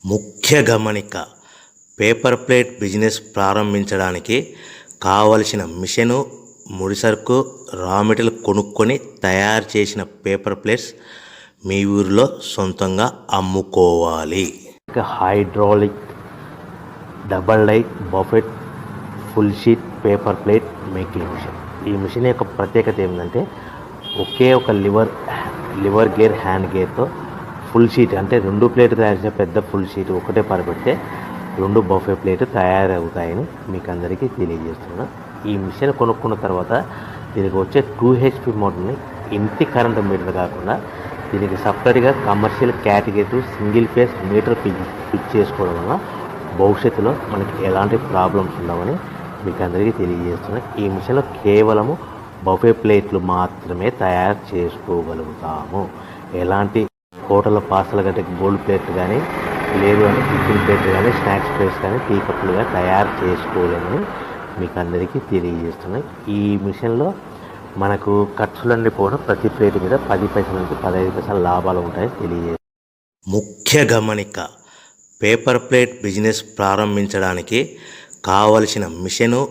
ముఖ్య గమనిక, paper plate business ప్రారంభించడానికి కావలసిన మిషను, ముడిసరుకు, రా మెటీరియల్ కొనుక్కొని తయారు చేసిన పేపర్ ప్లేట్స్ మీ ఊరిలో సొంతంగా అమ్ముకోవాలి. Hydraulic double die buffet full sheet paper plate making machine. ఈ మిషన్ యొక్క ప్రత్యేకత ఏంటంటే ఒకే ఒక లివర్ గేర్, హ్యాండ్ గేర్తో ఫుల్ షీట్ అంటే 2 ప్లేట్ తయారు చేసే పెద్ద ఫుల్ షీట్ ఒకటే పరబెడితే 2 బఫే ప్లేట్ తయారవుతాయని మీకు అందరికీ తెలియజేస్తున్నాను. ఈ మిషన్ కొనుక్కున్న తర్వాత దీనికి వచ్చే 2 HP మోటార్ని ఇంటి కరెంటు మీటర్ కాకుండా దీనికి సపరేట్గా commercial category single phase metre fix చేసుకోవడం వల్ల భవిష్యత్తులో మనకి ఎలాంటి ప్రాబ్లమ్స్ ఉండవని మీకు అందరికీ తెలియజేస్తున్నాను. ఈ మిషన్లో కేవలము బఫే ప్లేట్లు మాత్రమే తయారు చేసుకోగలుగుతాము. ఎలాంటి హోటల్ పార్సల్ గట్టే గోల్డ్ ప్లేట్ కానీ, లేదు అంటే టిఫిన్ ప్లేట్ కానీ, స్నాక్స్ ప్లేట్స్ కానీ, టీ కప్పులుగా తయారు చేసుకోలేమని మీకు అందరికీ తెలియజేస్తున్నాయి. ఈ మిషన్లో మనకు ఖర్చులన్నీ పోవడం ప్రతి ప్లేట్ మీద 10 పైసల నుంచి 15 పైసల లాభాలు ఉంటాయని తెలియజేస్తాయి. ముఖ్య గమనిక, పేపర్ ప్లేట్ బిజినెస్ ప్రారంభించడానికి కావలసిన మిషను,